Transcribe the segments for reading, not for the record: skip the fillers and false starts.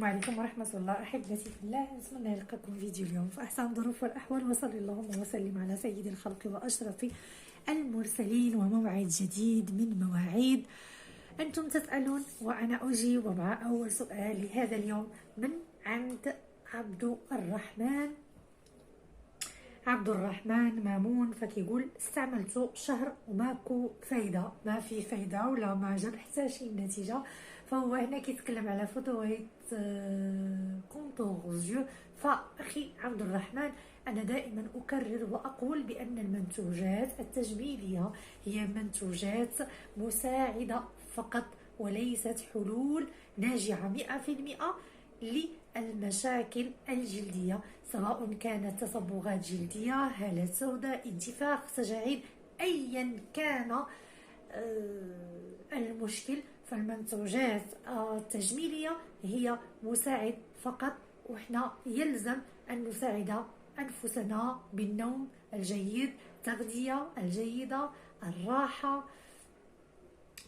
عليكم ورحمة الله. أحبتي في الله، نتمنى نلقاكم فيديو اليوم في أحسن الظروف والأحوال، وصلي اللهم وسلم على سيد الخلق وأشرف المرسلين، وموعد جديد من مواعيد. أنتم تسألون وأنا أجيب، ومع أول سؤال لهذا اليوم من عند عبد الرحمن مامون. فكيقول: استعملته شهر وماكو فايدة، ما في فايدة ولا ما جاب حتى شي نتيجة. فهو هنا كيتكلم على فوتوغيت كونتورزيو. فأخي عبد الرحمن، أنا دائما أكرر وأقول بأن المنتوجات التجميلية هي منتوجات مساعدة فقط، وليست حلول ناجعة 100% للمشاكل الجلدية، سواء كانت تصبغات جلدية، هالات سوداء، انتفاخ، تجاعيد، أيا كان المشكل. فالمنتوجات التجميلية هي مساعد فقط، وإحنا يلزم أن نساعد أنفسنا بالنوم الجيد، التغذية الجيدة، الراحة.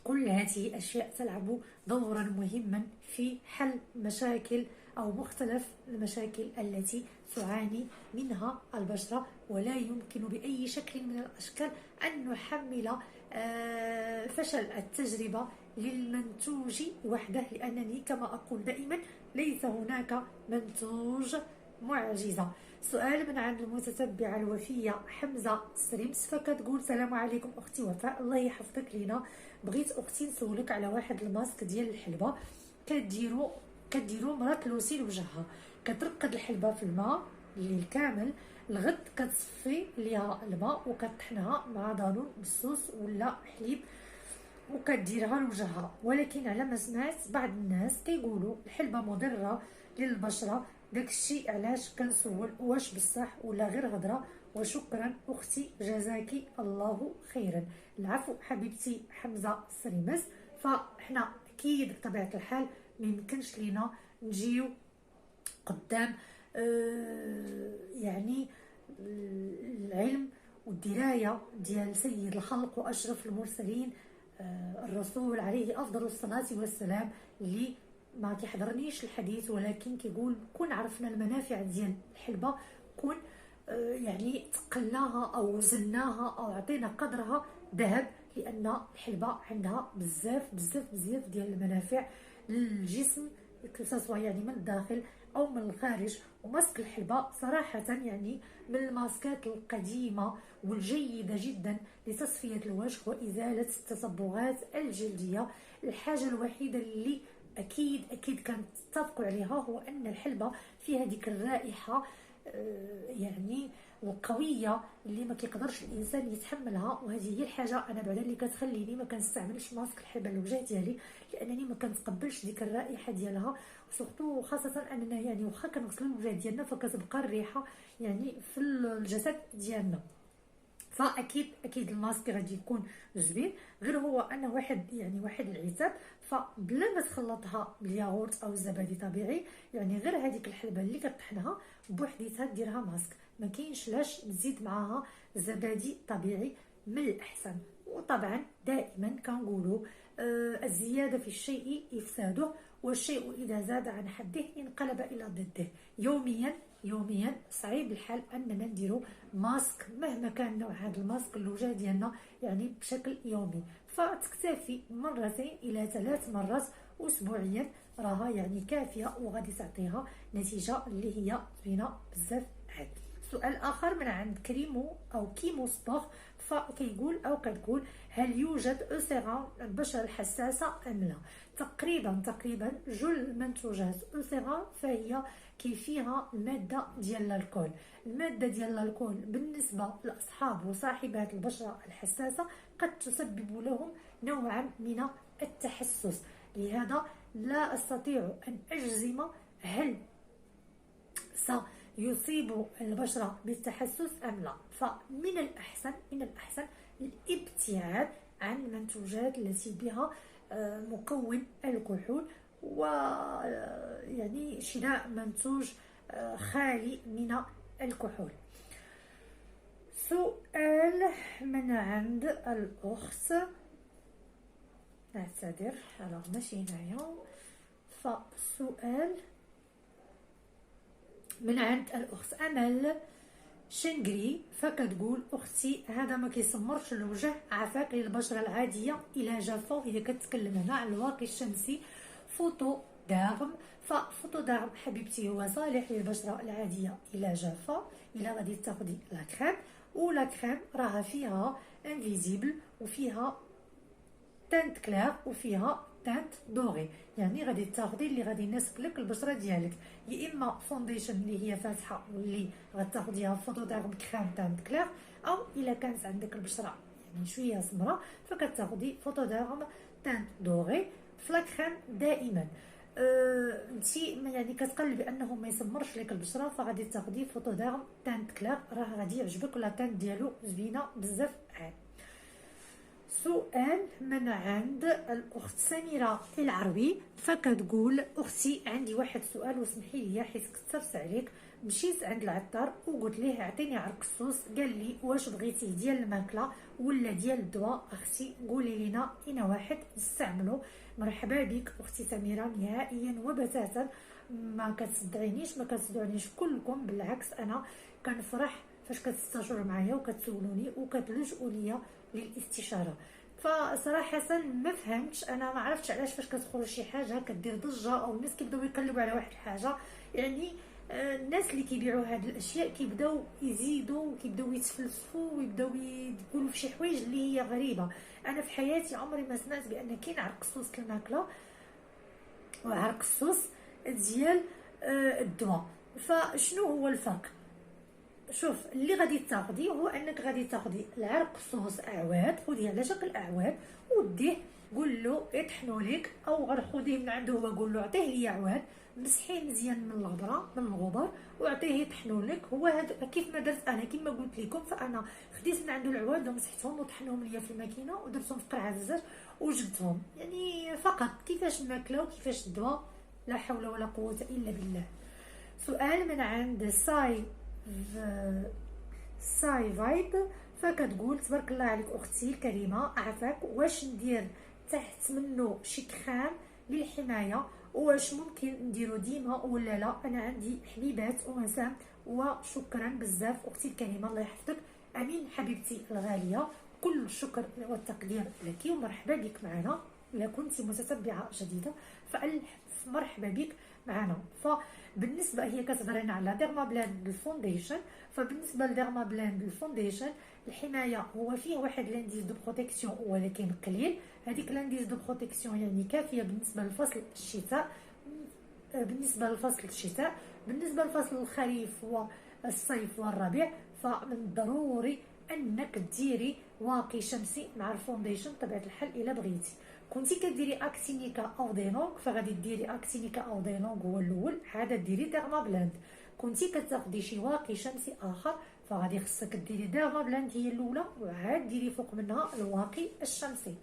كل هذه الأشياء تلعب دورا مهما في حل مشاكل أو مختلف المشاكل التي تعاني منها البشرة. ولا يمكن بأي شكل من الأشكال أن نحمل فشل التجربة للمنتوج وحده، لأنني كما أقول دائما ليس هناك منتوج معجزة. سؤال من عند المتتبعة الوفية حمزة سريمس، فكتقول: السلام عليكم أختي وفاء، الله يحفظك لينا. بغيت أختي نسولك على واحد الماسك ديال الحلبة كديرو مرات لوسي لوجهها. كترقد الحلبة في الماء الليل كامل، الغد كتصفي ليها الماء وكتطحنها مع دانون بسوس ولا حليب وكديرها لوجهها. ولكن على ما سمعت بعض الناس كيقولوا الحلبة مضرة للبشرة. داكشي علاش كنسول واش بصح ولا غير هضره. وشكرا اختي، جزاكي الله خيرا. العفو حبيبتي حمزه سريمس. فاحنا اكيد بطبيعه الحال ميمكنش لينا نجيو قدام يعني العلم والدرايه ديال سيد الخلق واشرف المرسلين الرسول عليه افضل الصلاه والسلام، اللي ما كيحضرنيش الحديث ولكن كيقول: كون عرفنا المنافع ديال الحلبة، كون يعني تقلناها او وزناها او عطينا قدرها ذهب، لان الحلبة عندها بزاف بزاف بزاف ديال المنافع للجسم، سواء يعني من الداخل او من الخارج. وماسك الحلبة صراحة يعني من الماسكات القديمة والجيدة جدا لتصفية الوجه وإزالة التصبغات الجلدية. الحاجة الوحيدة اللي أكيد كنتفقوا عليها هو أن الحلبة فيها ديك الرائحة يعني القويه اللي ما كيقدرش الانسان يتحملها. وهذه هي الحاجه انا بعدا اللي كتخليني ما كنستعملش ماسك الحلبة للوجه ديالي، لانني ما كنتقبلش ديك الرائحه ديالها. وسورتو خاصه اننا يعني واخا كنغسلوا الوجه ديالنا فكتبقى الريحه يعني في الجسد ديالنا. فاكيد الماسك غادي يكون زوين، غير هو انه واحد العتاب. فبلا ما تخلطها بالياغورت او الزبادي طبيعي، يعني غير هذيك الحلبه اللي كطحنها بوحديتها ديرها ماسك، ما كاينش لاش نزيد معاها زبادي طبيعي من الاحسن. وطبعا دائما كنقولوا الزياده في الشيء افساده، والشيء اذا زاد عن حده انقلب الى ضده. يوميا صعيب الحال اننا نديرو ماسك مهما كان نوع هذا الماسك للوجه ديالنا يعني بشكل يومي. فتكتفي 2 إلى 3 مرات اسبوعيا، راها يعني كافيه وغادي تعطيها نتيجه اللي هي زوينه بزاف عاد. سؤال اخر من عند كيمو سبور، فكيقول او كتقول: هل يوجد أسرة البشرة الحساسة ام لا؟ تقريبا جل المنتوجات أسرة فهي فيها الماده ديال الكول. الماده ديال الكول بالنسبه لاصحاب وصاحبات البشره الحساسه قد تسبب لهم نوعا من التحسس، لهذا لا استطيع ان اجزم هل سيصيب البشره بالتحسس ام لا. فمن الاحسن الابتعاد عن المنتوجات التي بها مكون الكحول، ويعني شراء منتوج خالي من الكحول. سؤال من عند الأخت، نعتذر ماشي هنايا. فالسؤال من عند الاخت امل شنقري، فكتقول اختي هذا ما كيسمرش الوجه، عافاك للبشره العاديه الى جافه. هي كتكلم هنا على الواقي الشمسي فوتو داغم. ففوتو داغم حبيبتي هو صالح للبشره العاديه الى جافه، الى غادي تاخدي لا كريم، ولا كريم راها فيها انفيزيبل وفيها تانت كلير وفيها تانت دوري، يعني غادي تاخدي اللي غادي يناسب لك البشره ديالك، يا اما فونديشن اللي هي فاتحه واللي غتاخديها فوتو داغم كريم تانت كلير، او الا كانت عندك البشره يعني شويه سمراء فكتاخدي فوتو داغم تانت دوري. فلا كريم دائما انتي يعني كتقلبي انه ما يسمرش لك البشره فغادي تاخدي فوتو داغم تانت كلير، راه غادي يعجبك ولا تانت ديالو زوينه بزاف عاد. سؤال من عند الاخت سميره العربي، فكتقول اختي عندي واحد السؤال وسمحي لي حيت كثرت عليك. مشيت عند العطار وقلت ليه اعطيني عرقسوس، قال لي واش بغيتيه ديال الماكله ولا ديال الدواء؟ اختي قولي لنا اين واحد نستعملو. مرحبا بك اختي سميره، نهائيا وبتاتا ما كتصدعينيش ما كتصدعونيش كلكم، بالعكس انا كنفرح فاش كتستشيروا معايا وكتسولوني وكتلجؤوا ليا للاستشاره. فصراحه ما فهمتش، انا ما عرفتش علاش فاش كتخرج شي حاجه كدير ضجه او الناس كيبداو يقلبوا على واحد الحاجه، يعني الناس اللي كيبيعوا هاد الاشياء كيبداو يزيدوا وكيبداو يتفلسفوا ويبداو يقولوا في شي حوايج اللي هي غريبه. انا في حياتي عمري ما سمعت بان كاين عرقسوس الماكله وعرقسوس ديال الدواء. فشنو هو الفرق؟ شوف اللي غادي تاخدي هو انك غادي تاخدي العرقسوس اعواد، خديه على شكل اعواد وديه قول له يطحنوا لك، او غير خديه من عنده هو قول له عطيه لي عواد مسحيه مزيان من الغبره من الغبر وعطيه يطحنوا لك. هو هذا كيف ما درت انا كما قلت لكم، فانا خديت من عنده العواد ومسحتهم وطحنهم ليا في الماكينه ودرتهم في قرعه الزاج وجبتهم، يعني فقط كيفاش الماكله وكيفاش الدواء. لا حول ولا قوه الا بالله. سؤال من عند ساي فايب، فكتقول تبارك الله عليك اختي الكريمه عافاك، واش ندير تحت منه شي كريم للحمايه واش ممكن نديرو ديما ولا لا؟ انا عندي حبيبات ومسام وشكرا بزاف اختي الكريمه الله يحفظك. امين حبيبتي الغاليه، كل الشكر والتقدير لك ومرحبا بك معنا. اذا كنت متتبعه جديده فالف مرحبا بك معنا. فبالنسبه هي كتهضر هنا على ديرما بلاند الفونديشن، فبالنسبه لديرما بلاند الفونديشن الحمايه هو فيه واحد لانديز دو بروتيكسيون ولكن قليل، هذيك لانديز دو بروتيكسيون يعني كافيه بالنسبه لفصل الشتاء. بالنسبه لفصل الخريف والصيف والربيع فمن الضروري انك ديري واقي شمسي مع الفونديشن بطبيعه الحال. الا بغيتي كنتي كديري اكتينيكا او ديلونغ فغادي ديري اكتينيكا او ديلونغ هو الاول، عاد ديري ديرما بلاند. كنتي كتاخدي شي واقي شمسي اخر فغادي خصك ديري ديرما بلاند هي الاولى وعاد ديري فوق منها الواقي الشمسي.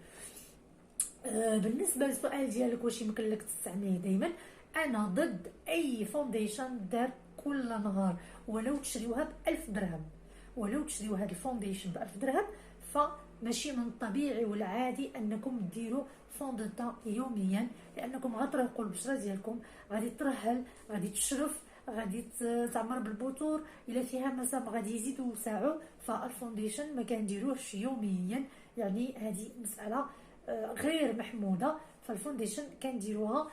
بالنسبه للسؤال ديالك واش يمكن لك تستعمليه دائما، انا ضد اي فونديشن دار كل نهار ولو تشريوها ب1000 درهم، ولو تشريو هاد الفونديشن ب1000 درهم فماشي من الطبيعي والعادي انكم ديروا فون دو طون يوميا، لانكم غترهقوا البشره ديالكم، غادي ترهل غادي تشرف غادي تعمر بالبطور، الا فيها مسام غادي يزيدوا يوسعوا. فالفونديشن ما كنديروهش يوميا، يعني هذه مساله غير محموده. فالفونديشن كنديروها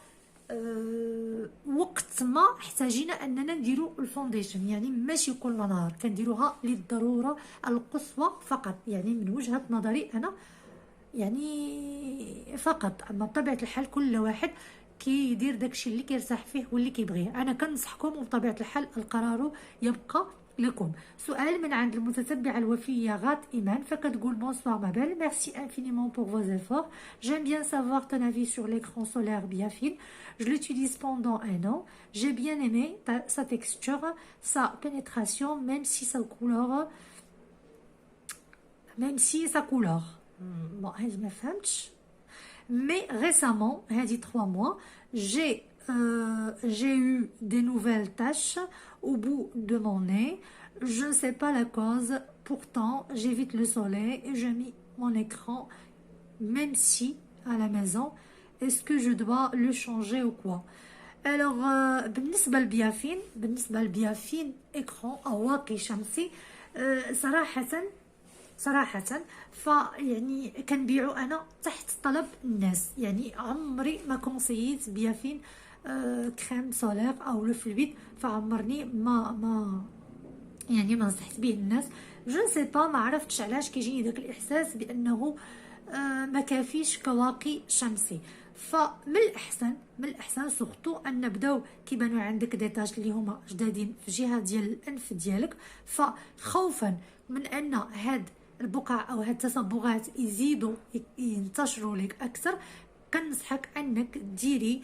وقت ما احتاجينا اننا نديرو الفونديشن، يعني ماشي كل نهار، كنديروها للضروره القصوى فقط، يعني من وجهه نظري انا يعني فقط. اما بطبيعه الحال كل واحد كيدير داكشي اللي كيرتاح فيه واللي كيبغيه، انا كنصحكم وبطبيعه الحال القرار يبقى لكم. سؤال من عند المتتبعه الوفيه غات ايمان، فكتقول bonsoir ma belle, merci infiniment pour vos efforts, j'aime bien savoir ton avis sur l'écran solaire bien fine, je l'utilise pendant un an, j'ai bien aimé sa texture, sa pénétration, même si sa couleur. Bon, je me fahmtش. Mais récemment, dit 3 mois, j'ai eu des nouvelles taches au bout de mon nez. Je ne sais pas la cause. Pourtant, j'évite le soleil et je mets mon écran, même si à la maison. Est-ce que je dois le changer ou quoi? الوغ بالنسبه للبيافين اكرون او واقي شمسي، صراحه فيعني كنبيعو انا تحت طلب الناس. يعني عمري ما كونسييت بيافين كريم سولير او لو في البيت، فعمرني ما يعني ما نصحت به الناس. جو سي با، ما عرفتش علاش كيجيني داك الاحساس بانه ما كافيش كواقي شمسي. فمن الاحسن سورتو ان نبداو كيبانوا عندك دي تاج اللي هما جدادين في جهه ديال الانف ديالك، فخوفا من ان هاد البقع او هاد التصبغات يزيدوا ينتشروا لك اكثر، كنصحك انك ديري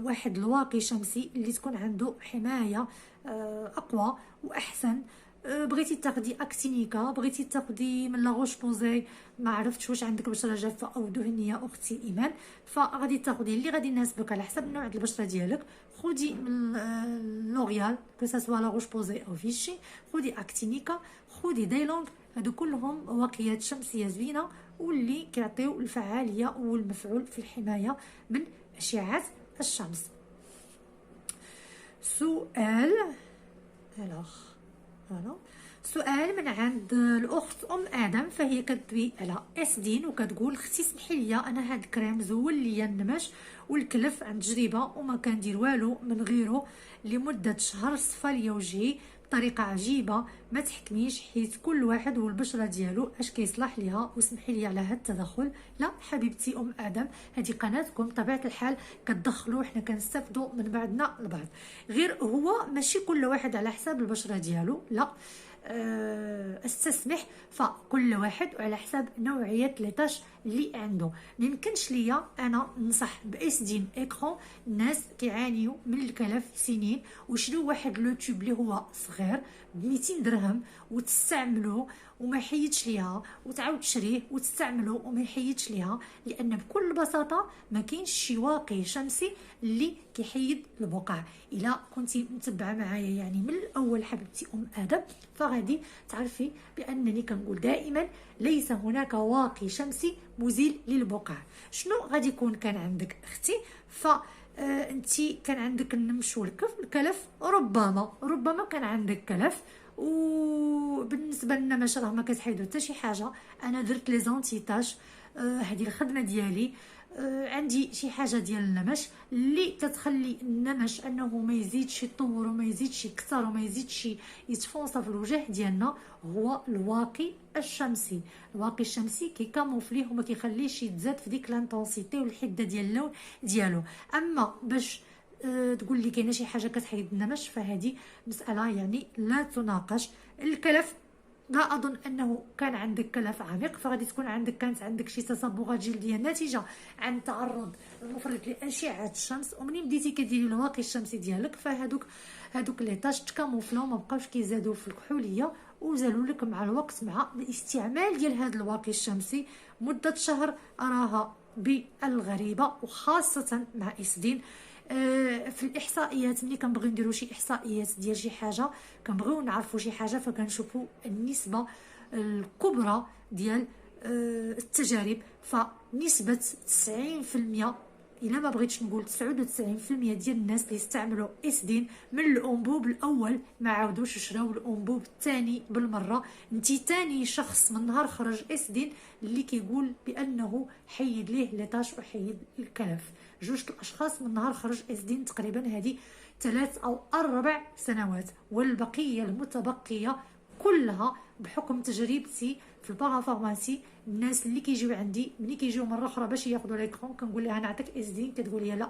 واحد الواقي شمسي اللي تكون عنده حمايه اقوى واحسن. بغيتي تاخدي اكتينيكا، بغيتي تاخدي من لا روش بوزي، ما عرفتش واش عندك بشره جافه او دهنيه اختي ايمان، فغادي تاخدي اللي غادي يناسبك على حسب نوع البشره ديالك. خدي من لوريال كو سوا لا روش بوزي او فيشي، خدي اكتينيكا، خدي دايلونغ، هادو كلهم واقيات شمسيه زوينه واللي كيعطيو الفعاليه والمفعول في الحمايه من اشعه الشمس. سؤال سؤال من عند الاخت ادم، فهي كتدوي على اسدين وكتقول اختي سمحي لي، انا هاد الكريم زول ليا النمش والكلف عن تجربه وما كندير والو من غيره لمده شهر، صفى ليا وجهي بطريقه عجيبه ما تحكميش، حيت كل واحد والبشره ديالو اش كيصلح ليها، وسمحي لي على هاد التدخل. لا حبيبتي ادم، هذه قناتكم بطبيعه الحال كتدخلوا، حنا كنستافدوا من بعضنا البعض، غير هو ماشي كل واحد على حساب البشره ديالو، لا استسمح، فكل واحد وعلى حساب نوعيه ليطاش اللي عنده. ميمكنش ليا انا ننصح باسدين اكرون الناس كيعانيو من الكلف سنين وشريو واحد لو تيوب اللي هو صغير ب 200 درهم وتستعملوه وما يحيدش ليها، وتعاود تشريه وتستعملو وما يحيدش ليها، لان بكل بساطه ما كاينش شي واقي شمسي اللي كيحيد البقع. الا كنتي متبعه معايا يعني من الاول حبيبتي ادم، فغادي تعرفي بانني كنقول دائما ليس هناك واقي شمسي مزيل للبقع. شنو غادي يكون كان عندك اختي؟ انتي كان عندك النمش والكلف، ربما كان عندك كلف، وبالنسبه لنا ما شاء الله ما كتحيدوا حتى شي حاجه. انا درت لي زونتيتاج، هذه الخدمه ديالي. عندي شي حاجه ديال النمش اللي تتخلي النمش انه ما يزيدش يطور وما يزيدش يكثر وما يزيدش يتفونص في الوجه ديالنا، هو الواقي الشمسي. الواقي الشمسي كيكاموفليه وما كيخليش يتزاد في ديك لانتونسيتي والحده ديال اللون ديالو. اما باش تقول لي كاينه شي حاجه كتحيد النمش، فهذه مساله يعني لا تناقش. الكلف لا اظن انه كان عندك كلف عميق، فغادي تكون كانت عندك شي تصبغات جلديه ناتجه عن التعرض المفرط لاشعه الشمس، ومنين بديتي كديري الواقي الشمسي ديالك فهادوك لي طاش تكاموفلاو ما بقاوش كيزادوا في الكحوليه، وزالوا لك مع الوقت مع الاستعمال ديال هذا الواقي الشمسي مده شهر. اراها بالغريبه، وخاصه مع اسدين. في الاحصائيات ملي كنبغيو نديرو شي احصائيات ديال شي حاجه، كنبغيو نعرفوا شي حاجه، فكنشوفوا النسبه الكبرى ديال التجارب، فنسبه 90%، الا ما بغيتش نقول 99% ديال الناس اللي استعملوا اسدين من الانبوب الاول ما عاودوش شراو الانبوب الثاني بالمره. انتي ثاني شخص من نهار خرج اسدين اللي كيقول بانه حيد ليه ليطاش وحيد الكلف. جوج الاشخاص من نهار خرج اسدين تقريبا هذه 3 أو 4 سنوات، والبقيه المتبقيه كلها بحكم تجربتي في البارافارماسي. الناس اللي كيجيو عندي ملي كيجيو مره اخرى باش ياخذوا ليكرون كنقول لها نعطيك اسدين، كتقول لي لا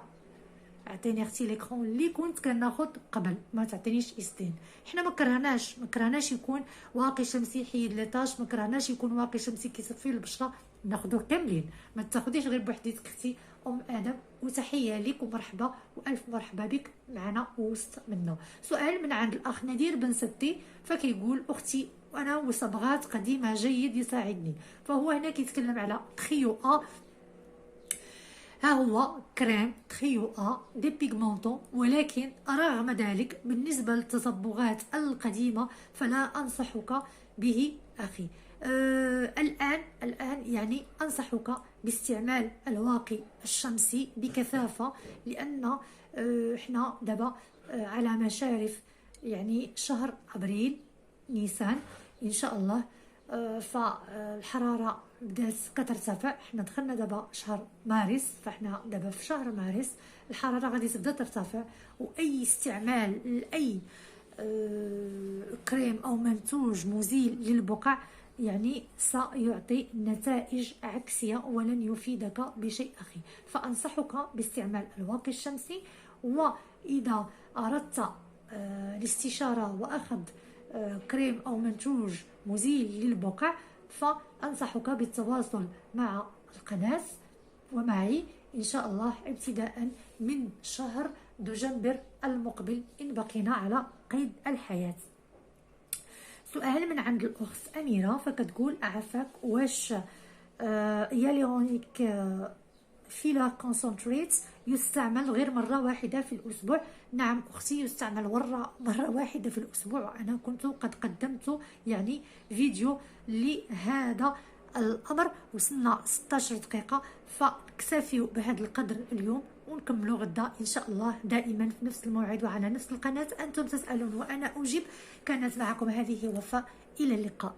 عطيني اختي ليكرون اللي كنت كناخذ قبل، ما تعطينيش اسدين. حنا ما كرهناش يكون واقي شمسي حيد ليطاش، ما كرهناش يكون واقي شمسي كيصفي البشره، ناخذوه كاملين، ما تاخذيش غير بوحديتك اختي ادم. وتحيه لك ومرحبا والف مرحبا بك معنا وسط منا. سؤال من عند الاخ نذير بن ستي، فكيقول اختي وانا وصبغات قديمه جيد يساعدني. فهو هنا كيتكلم على تخيو ها هو كريم تخيو دي بيغمونطون، ولكن رغم ذلك بالنسبه للتصبغات القديمه فلا انصحك به اخي. الآن يعني أنصحك باستعمال الواقي الشمسي بكثافة، لأن احنا دابا على مشارف يعني شهر أبريل نيسان إن شاء الله. فالحرارة بدات كترتفع، احنا دخلنا دابا شهر مارس، فاحنا دابا في شهر مارس الحرارة غادي تبدا ترتفع، وأي استعمال لأي كريم أو منتوج مزيل للبقع يعني سيعطي نتائج عكسية ولن يفيدك بشيء أخي. فأنصحك باستعمال الواقي الشمسي، وإذا أردت الاستشارة وأخذ كريم أو منتوج مزيل للبقع فأنصحك بالتواصل مع القناة ومعي إن شاء الله ابتداء من شهر دجنبر المقبل إن بقينا على قيد الحياة. سؤال من عند الأخت أميرة فكتقول أعفاك واش ياليونيك فيلر كونسنتريت يستعمل غير مرة واحدة في الأسبوع؟ نعم أختي، يستعمل مرة واحدة في الأسبوع، وأنا كنت قد قدمت يعني فيديو لهذا الأمر، وصلنا 16 دقيقة، فاكتفيوا بهذا القدر اليوم ونكملوا غدا إن شاء الله دائما في نفس الموعد وعلى نفس القناة. أنتم تسألون وأنا أجيب. كانت معكم هذه وفاء، إلى اللقاء.